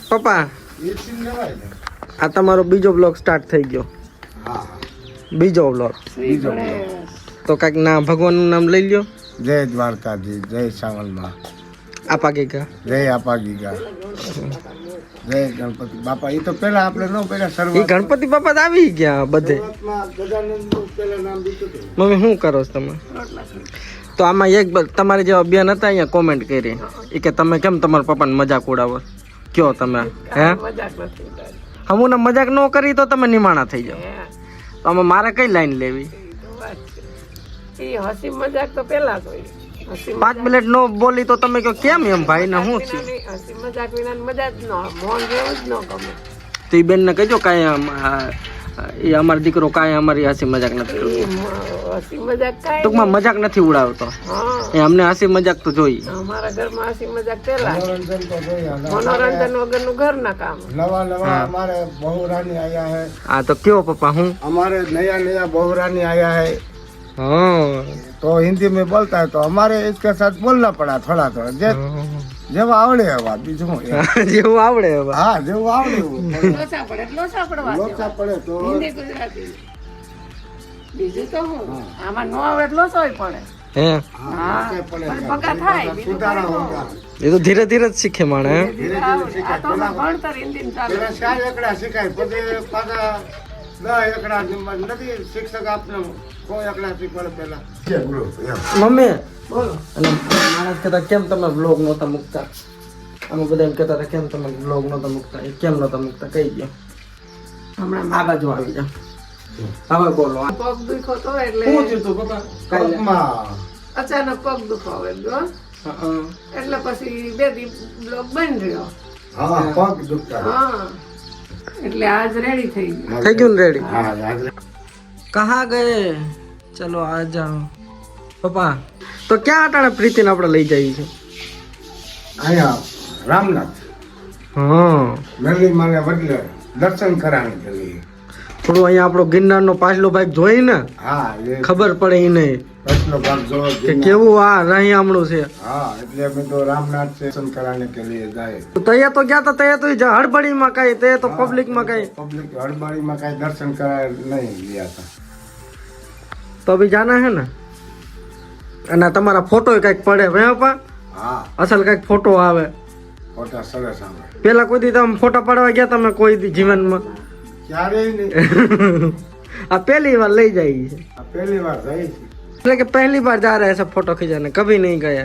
પપ્પા આ તમારો બીજો બ્લોગ સ્ટાર્ટ થઈ ગયો. બીજો બ્લોગ તો કઈક ના ભગવાનનું નામ લઈ લ્યો. જય દ્વારકાજી, જય સાવલમાં, આપા ગીગા, જય આપા ગીગા, જય ગણપતિ બાપા. એ તો પેલા આપણે નો પેલા એ શરૂઆત ગણપતિ બાપા જ આવી ગયા બધે. ગજાનંદનું પેલા નામ દીધું હતું. મમ્મી શું કરો છો તમે? તો આમાં એક તમારી જેવા બેન હતા અહીંયા કોમેન્ટ કરી એ કે તમે કેમ તમારા પપ્પાને મજાક ઉડાવો કયો તમે? હે હમુને મજાક ન કરી તો તમે નિમાણા થઈ જાઓ. તો આમાં મારે કઈ લાઈન લેવી? હસી મજાક તો પેલા જ હોય. 5 મિનિટ નો બોલી તો તમે કહો કેમ એમ ભાઈ ને શું છે? હસી મજાક વિના મજા જ ન મોન જેવું જ ન ગમે. તો એ બેન ને કહેજો કાંઈ એ અમારો દીકરો કાંઈ અમારી હસી મજાક નથી કરતો. હસી મજાક કાંઈ ટૂંકમાં મજાક નથી ઉડાવતો. હા એ અમને હસી મજાક તો જોઈએ. અમારા ઘરમાં હસી મજાક પેલા મનોરંજન તો જોઈએ. મનોરંજન વગરનું ઘરના કામ. નવા નવા हमारे बहुरानी आया है. હા તો કયો પપ્પા હું? हमारे नया नया बहुरानी आया है हाँ तो हिंदी में बोलता है तो हमारे इसके साथ बोलना पड़ा थोड़ा थोड़ा. જેવા આવડે એવા બીજું શું? જેવું આવડે હવે. હા જેવું આવડે એવું. લોચા પડે એટલે લોચા પડવા લોચા પડે તો હિન્દી ગુજરાતી બીજું તો હું આમાં નો આવડે એટલે લોચો પડે. હે હા પણ પગા થાય બીજું સુધારા કાંઈ હોગા. એ તો ધીરે ધીરે જ શીખે માણે. હે? ધીરે આવડે. આ તો અમે ભણતર હિન્દીમાં ચાલે. પેલા 4 એકડા શીખાય પછી પાછા 10 એકડા નથી શિક્ષક આપને કોઈ એકડા શીખવાડે પેલા. મમ્મી અને માણસ કહેતા કેમ તમે બ્લોગ નહોતા મૂકતા? અમે બધા એમ કહેતા હતા કેમ તમે બ્લોગ નહોતા મૂકતા? એ કેમ નહોતા મૂકતા કહી ગયો. હમણાં આ બાજુ આવી જાઓ. હવે બોલો. પગ દુખો તો એટલે શું થયું તું પપ્પા? કાંઈ નહીં. પગમાં અચાનક પગ દુખાવો ગયો એટલે પછી 2 દી બ્લોક બંધ રહ્યો. હા પગ દુખતા. હા એટલે આજ રેડી થઈ ગયું. થઈ ગયું ને રેડી? હા આજે કહા ગયે? ચલો આ જાઓ. પપ્પા તો ક્યાં અટાણે પ્રીતિને આપણે લઈ જઈએ છીએ? અહીંયા રામનાથ હા નરલી માને બદલે દર્શન કરાવને કે લીએ. થોડું અહીંયા આપણો ગિરનારનો પાછલો ભાગ જોઈ ને હા એ ખબર પડે એ નહીં પ્રશ્ન ભાગ જો કે કેવું આ રહિયામણું છે. હા એટલે અમે તો રામનાથ से दर्शन कराने के लिए जाए. તો તૈયાર તો ગયા તા તૈયાર તો હડબડીમાં કઈ તે તો પબ્લિકમાં કઈ पब्लिक हड़बड़ी में कहीं दर्शन कराए नहीं लिया था. તો અભી જાના હે ને. અને તમારા ફોટો કઈક પડે હે પપ્પા? હા અસલ કઈક ફોટો આવે. ફોટા સરસ આવે. પેલા કોઈ દી તમે ફોટા પાડવા ગયા તમે કોઈ દી જીવનમાં? ક્યારેય નહીં. આ પહેલી વાર લઈ જાય છે આ પહેલી વાર થઈ છે. એટલે કે પહેલી बार जा रहे हैं सब फोटो खींचाने, कभी नहीं गए.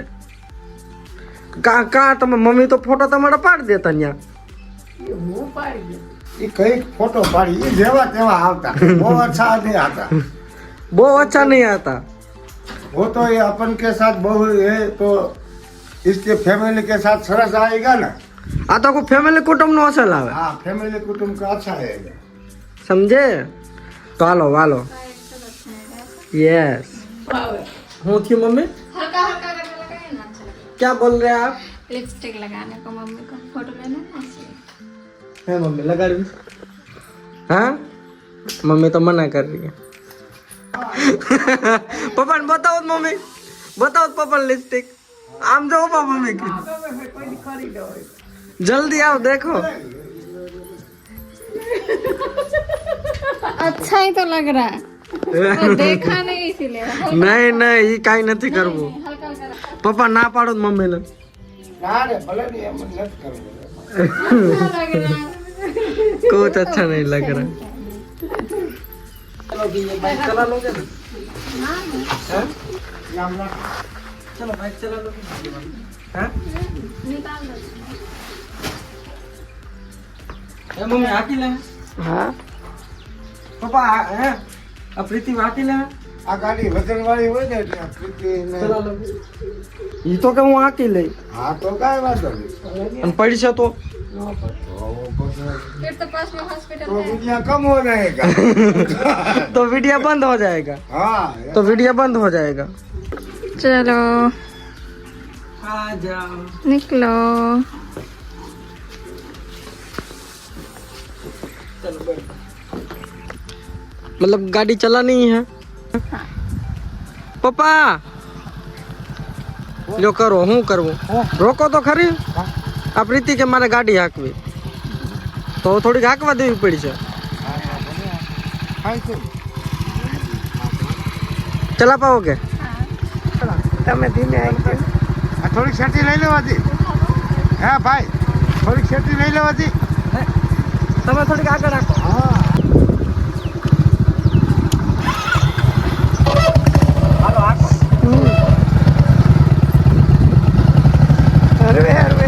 कहाँ તમે મમ્મી તો ફોટો તમારા પાડી દેતા ત્યાં. હું પાડી દઉં. એ કઈ ફોટો પાડી એ જેવા તેવા આવતા બહુ अच्छा नहीं आता. બહુ अच्छा नहीं आता. वो तो ये अपन के साथ बहु है तो इसके फैमिली के साथ सरस आएगा ना. આ તો કોઈ ફેમિલી કુટુંબ નો અસલ આવે. हाँ फैमिली कुटुंब का अच्छा आएगा. સમજે? તો હાલો વાલો. યસ. ભાવે. હું થયું મમ્મી? हल्का हल्का करके लगाए ना अच्छा लगेगा. क्या बोल रहे हैं आप? लिपस्टिक लगाने को मम्मी को फोटो लेना है ऐसे. है मम्मी लगाड़ी. हाँ मम्मी तो मना कर रही है. पापा ने बताओ मम्मी, बताओ पापा लिपस्टिक. आम जाओ पापा मम्मी की કોઈ દી ખરીદો હોય. जल्दी आओ देखो. अच्छा ही तो लग रहा है. तो देखा नहीं इसीलिए. नहीं नहीं ये काई નથી કરવું. हल्का हल्का પપ્પા ના પાડો મમ્મી ને. ना रे भले नहीं हम नहीं करेंगे. अच्छा लग रहा है. कुछ अच्छा नहीं लग रहा. चलो ये बाइक चला लोगे ना? हैं? चलो बाइक चला लोगे? हैं? निकाल दो. ए मम्मी आकी ले. હા पप्पा हैं? अब प्रीति आकी ले. आ गाड़ी वजन वाली हो जाए तो प्रीति ने चला लोगे? ये तो કે હું આકી લઈ. हाँ तो काय बात है. અને પડી છે તો फिर तो पास में हॉस्पिटल तो है. दुनिया कम हो जाएगा. तो वीडियो बंद हो जाएगा. हाँ तो वीडियो बंद हो जाएगा. चलो आ जाओ. निकलो. चलो बैठ. मतलब गाड़ी चलानी है. पप्पा लो करो હું કરવું. રોકો તો ખરી. આ પ્રીતિ કે મારે ગાડી હાંકવી, તો થોડીક હાંકવા દેવી પડશે. ચલા પાવો કે તમે ધીમે આવી જાઓ. આ થોડીક શેરટી લઈ લેવાથી. હે ભાઈ, થોડીક શેરટી લઈ લેવાથી. તમે થોડીક આગળ રાખો. હાલો હાંકો. હરવે હરવે.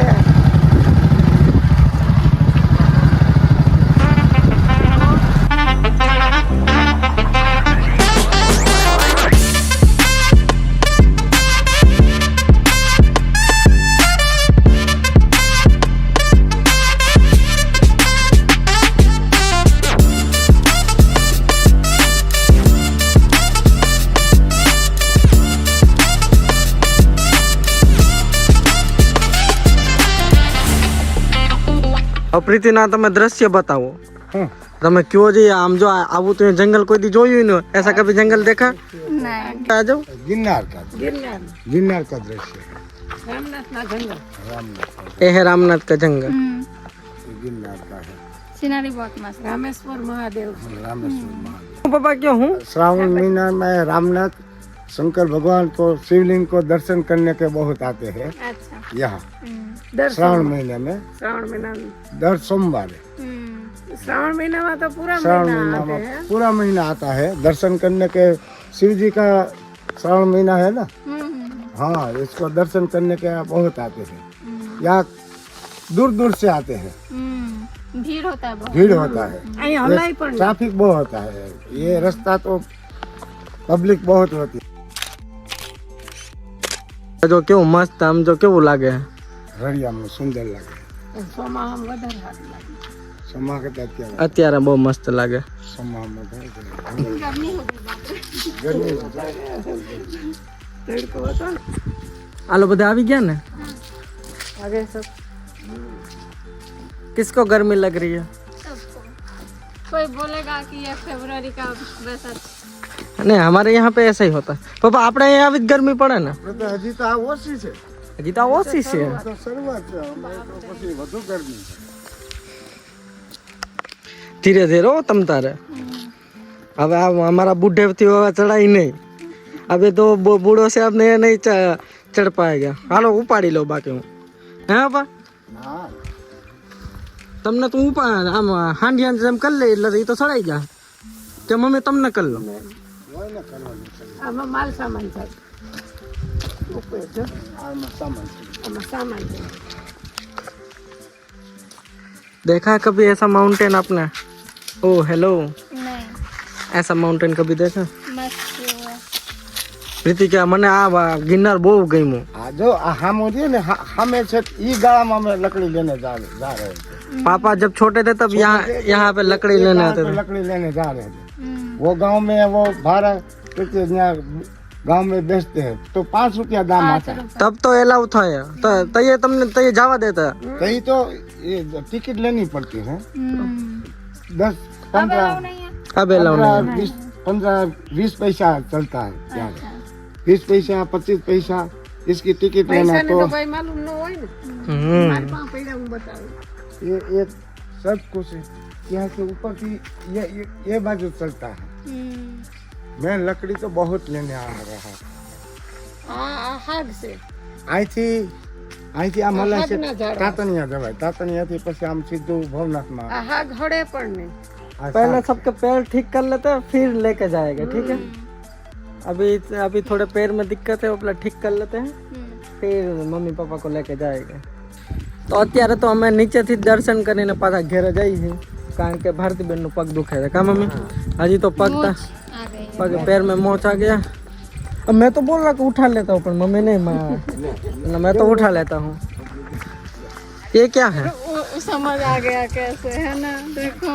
પ્રીતિના તમે દ્રશ્ય બતાવો. હમ. તમે કયો जी આમ જો આવું તો जंगल कोई दी જોયું न ऐसा कभी जंगल देखा नहीं। आ जाओ. गिरनार का ગિરનાર गिरनार का दृश्य है। રામનાથના જંગલ. रामनाथ ये है रामनाथ का जंगल. का गिरनार का है। सीनरी बहुत मस्त। રામેશ્વર મહાદેવ. रामेश्वर महादेव। पापा क्यों हूँ श्रावण महीना में रामनाथ शंकर भगवान को शिवलिंग को दर्शन करने के बहुत आते हैं अच्छा। यहाँ દર श्रावण महीने में શ્રાવણ મહિના. दर सोमवार શ્રાવણ મહિનામાં તો પૂરા श्रावण મહિના महीना આવે में હે. पूरा महीना आता है दर्शन करने के। शिव जी का श्रावण महीना है ना, हाँ, इसको दर्शन करने के बहुत आते हैं यहाँ। दूर दूर से आते हैं, भीड़ होता है बहुत। भीड़ होता है, અહીંયા હલાય પણ નહીં. ट्रैफिक बहुत होता है। ये रास्ता तो पब्लिक बहुत होती है। जो क्यों मस्त आम जो क्यों लागे है हरिया में सुंदर लगे। ચોમાસામાં વધારે સારું લાગે. समा के तक क्या અત્યારે બહુ મસ્ત લાગે. समा में तो गर्मी हो गई बाप रे। गर्मी તડકો હતો ને. आलो બધા આવી ગયા ने આગે સબ किसको गर्मी लग रही है सबको कोई बोलेगा कि ये फरवरी का वैसा। नहीं हमारे यहाँ पे ऐसा ही होता है. पापा આપણે અહીંયા આવી જ ગરમી પડે ને तो हजी तो आ ओછી છે। હજી તો ઓછી છે. તો શરૂઆત છે, અમે તો પછી વધુ ગરમી છે। ધીરે ધીરે હો તમ તારે. હવે આ અમારા બુઢે થી હવે ચડાઈ નહીં. હવે તો બૂढ़ो से अब नहीं चढ़ पाएगा. હાલો ઉપાડી લો બાકી હું. હે પપ્પા હા, તમને તું આમ હાંડિયા જેમ કરી લે એટલે એ તો ચડાઈ જા કે મમ્મી તમને કરી લો. હોય ને કરવાનું છે। આમાં માલ સામાન છે. ઉપર જો આમાં સામાન છે। આમાં સામાન છે. देखा है कभी ऐसा माउंटेन आपने? ओ हेलो, नहीं ऐसा माउंटेन कभी देखा? मस्त व्यू है। प्रीति क्या मने आ गिरनार બહુ ગમ્યું. આ જો આ હામો છે ને, હામે છે ઈ ગાળામાં અમે લકડી લેને जा रहे थे। पापा जब छोटे थे तब यहाँ पे लकड़ी लेने आते थे. लकड़ी लेने जा रहे थे। वो गांव में वो भाड़ा क्योंकि यहाँ गांव में बेचते हैं तो 5 रुपया दाम आता है। तब तो एलाउ था तो ये तुमने तो ये जावा देता. कहीं तो ये टिकट लेनी पड़ती है 10 15 अब एलाउ नहीं. 15-20 पैसा चलता है यहाँ। 20 पैसा 25 पैसा इसकी टिकट लेना પૈસાની तो તો કઈ માલુમ ન હોય ને. મારી પાસે પડ્યા હું બતાવું. ये सब कुछ यहाँ से ऊपर की ये बाजू चलता है। मैं लकड़ी तो बहुत लेने आ रहा। આ હાગ છે. અહીંથી આમ હલે છે હાગના ઝાડવા. તાતણિયા જવાય, તાતણિયાથી પછી આમ સીધું ભવનાથમાં। આ હાગ હળે પણ નહીં. આ पहले सबके पैर ठीक कर लेते हैं फिर लेके जाएगा. ठीक है, अभी थोड़े पैर में दिक्कत है वो पहले ठीक कर लेते हैं फिर मम्मी पापा को लेके जाएगा. તો અત્યારે તો અમે નીચેથી જ દર્શન કરીને પાછા ઘરે જઈએ છીએ કારણ કે ભારતીબેનનું પગ દુખે છે. કા મમ્મી હજી તો પગ आ गई है। पग पैर में मोच आ गया. अब मैं तो बोल रहा कि उठा लेता हूँ पर मम्मी नहीं मैं तो उठा लेता हूँ. ये क्या है? समझ आ गया कैसे है ना, देखो।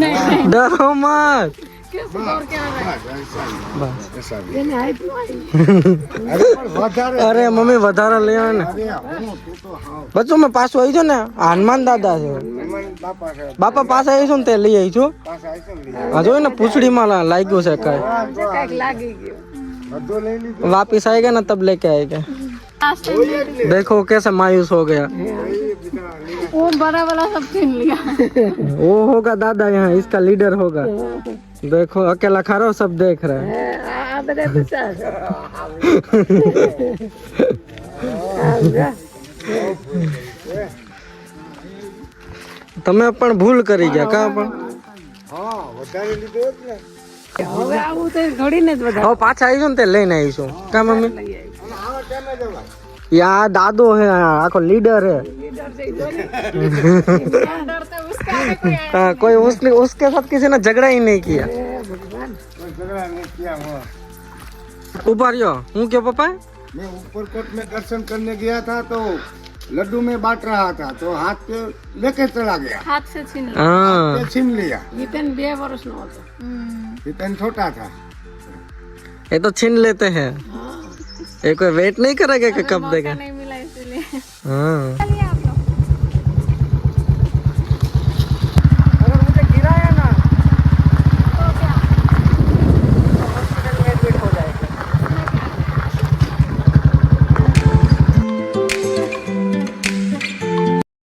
नहीं डरो मत. કેસ દોર કે આવે. बस ऐसा भी। એને આપ્યું હોય. અરે પણ વધારે अरे मम्मी વધારે લઈ આવે ને અરે હું તું તો હાવ બચ્ચો મેં પાછો આવી છું ને હનુમાન દાદા છે હનુમાન બાપા છે, બાપા પાસે આવી છું ને તે લઈ આવી છું. પાસે આવી છે ને લઈ. આ જોઈ ને પૂંછડીમાં લાગ્યું છે કઈ. કાંઈક લાગી ગયું. બધો લઈ લીધો वापिस आएगा ना तब लेके आएगा देखो कैसे मायूस हो गया वो बड़ा वाला सब छीन लिया वो होगा दादा यहाँ इसका लीडर होगा देखो अकेला खा रहा सब देख रहा है આ બધા પૈસા તમે પણ ભૂલ કરી ગયા કા પણ હા વધારે લીધો જ ને હવે આવું તો ઘડીને જ બધા હવે પાછા આવીશું ને તે લઈને આવીશું કા મમ્મી અને આવા કેમે જવાય यहाँ दादो है आखो लीडर है डरते उसका आगे कोई आया हाँ, कोई उसके साथ किसी ने झगड़ा ही नहीं किया कोई झगड़ा नहीं किया हुआ ऊपर यो हूँ क्यों पापा मैं ऊपरकोट में दर्शन करने गया था तो लड्डू में बांट रहा था तो हाथ पे लेके चला गया हाथ से छीन लिया हाँ पे छीन लिया જીતન 2 વર્ષનો હતો इतना छोटा था ये तो छीन लेते हैं ये कोई वेट नहीं करेगा कि कब देगा नहीं मिला इसीलिए हाँ चलिए आप